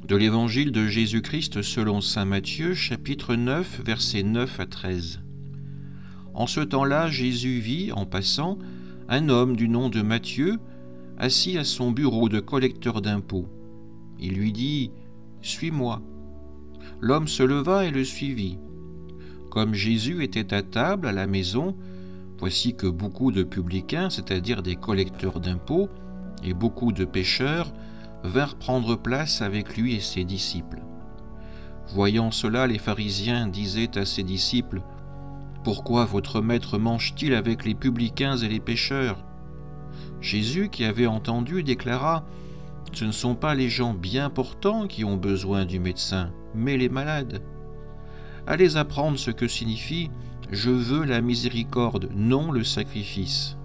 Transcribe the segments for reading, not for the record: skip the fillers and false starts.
De l'Évangile de Jésus-Christ selon saint Matthieu, chapitre 9, versets 9 à 13. En ce temps-là, Jésus vit, en passant, un homme du nom de Matthieu, assis à son bureau de collecteur d'impôts. Il lui dit « Suis-moi ». L'homme se leva et le suivit. Comme Jésus était à table à la maison, voici que beaucoup de publicains, c'est-à-dire des collecteurs d'impôts, et beaucoup de pécheurs, vinrent prendre place avec lui et ses disciples. Voyant cela, les pharisiens disaient à ses disciples « Pourquoi votre maître mange-t-il avec les publicains et les pécheurs ?» Jésus, qui avait entendu, déclara « Ce ne sont pas les gens bien portants qui ont besoin du médecin, mais les malades. Allez apprendre ce que signifie « Je veux la miséricorde, non le sacrifice ».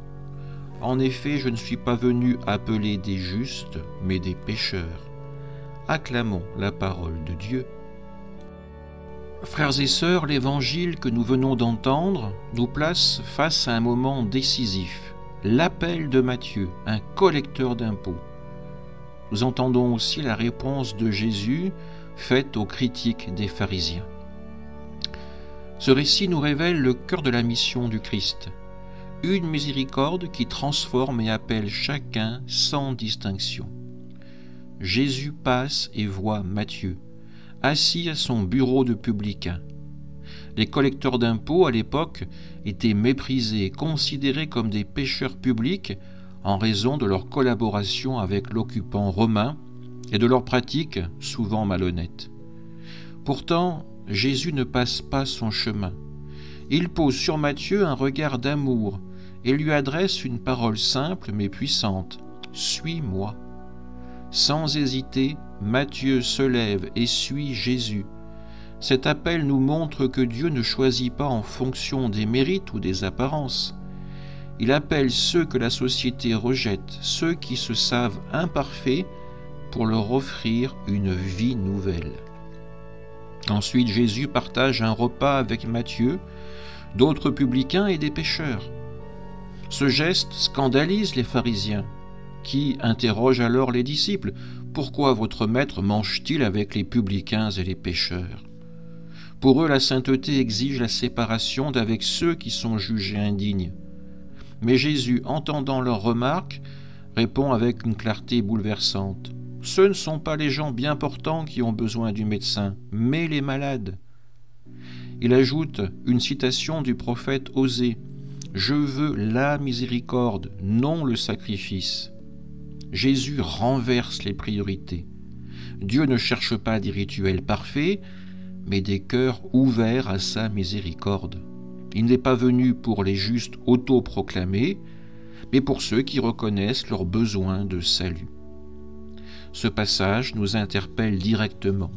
En effet, je ne suis pas venu appeler des justes, mais des pécheurs. Acclamons la parole de Dieu. Frères et sœurs, l'évangile que nous venons d'entendre nous place face à un moment décisif, l'appel de Matthieu, un collecteur d'impôts. Nous entendons aussi la réponse de Jésus faite aux critiques des pharisiens. Ce récit nous révèle le cœur de la mission du Christ. Une miséricorde qui transforme et appelle chacun sans distinction. Jésus passe et voit Matthieu, assis à son bureau de publicain. Les collecteurs d'impôts à l'époque étaient méprisés, considérés comme des pécheurs publics en raison de leur collaboration avec l'occupant romain et de leurs pratiques souvent malhonnêtes. Pourtant, Jésus ne passe pas son chemin. Il pose sur Matthieu un regard d'amour et lui adresse une parole simple mais puissante. « Suis-moi ». Sans hésiter, Matthieu se lève et suit Jésus. Cet appel nous montre que Dieu ne choisit pas en fonction des mérites ou des apparences. Il appelle ceux que la société rejette, ceux qui se savent imparfaits, pour leur offrir une vie nouvelle. Ensuite, Jésus partage un repas avec Matthieu, d'autres publicains et des pécheurs. Ce geste scandalise les pharisiens, qui interrogent alors les disciples « Pourquoi votre maître mange-t-il avec les publicains et les pécheurs ?» Pour eux, la sainteté exige la séparation d'avec ceux qui sont jugés indignes. Mais Jésus, entendant leurs remarques, répond avec une clarté bouleversante. « Ce ne sont pas les gens bien portants qui ont besoin du médecin, mais les malades. » Il ajoute une citation du prophète Osée. « Je veux la miséricorde, non le sacrifice. » Jésus renverse les priorités. Dieu ne cherche pas des rituels parfaits, mais des cœurs ouverts à sa miséricorde. Il n'est pas venu pour les justes autoproclamés, mais pour ceux qui reconnaissent leur besoin de salut. Ce passage nous interpelle directement.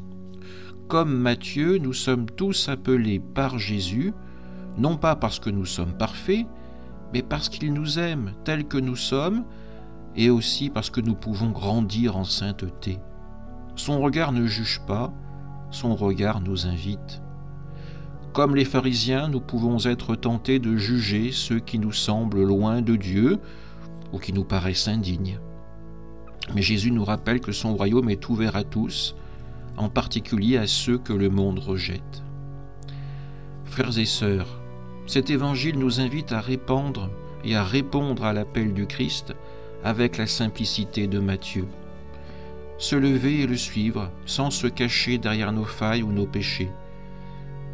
Comme Matthieu, nous sommes tous appelés par Jésus, non pas parce que nous sommes parfaits, mais parce qu'il nous aime tels que nous sommes, et aussi parce que nous pouvons grandir en sainteté. Son regard ne juge pas, son regard nous invite. Comme les pharisiens, nous pouvons être tentés de juger ceux qui nous semblent loin de Dieu ou qui nous paraissent indignes. Mais Jésus nous rappelle que son royaume est ouvert à tous, en particulier à ceux que le monde rejette. Frères et sœurs, cet évangile nous invite à répandre et à répondre à l'appel du Christ avec la simplicité de Matthieu. Se lever et le suivre sans se cacher derrière nos failles ou nos péchés.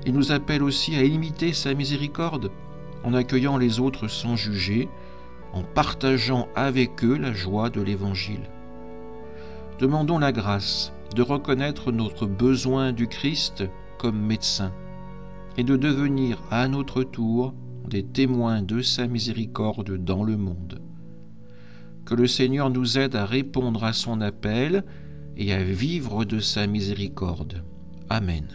Il nous appelle aussi à imiter sa miséricorde en accueillant les autres sans juger, en partageant avec eux la joie de l'Évangile. Demandons la grâce de reconnaître notre besoin du Christ comme médecin et de devenir à notre tour des témoins de sa miséricorde dans le monde. Que le Seigneur nous aide à répondre à son appel et à vivre de sa miséricorde. Amen.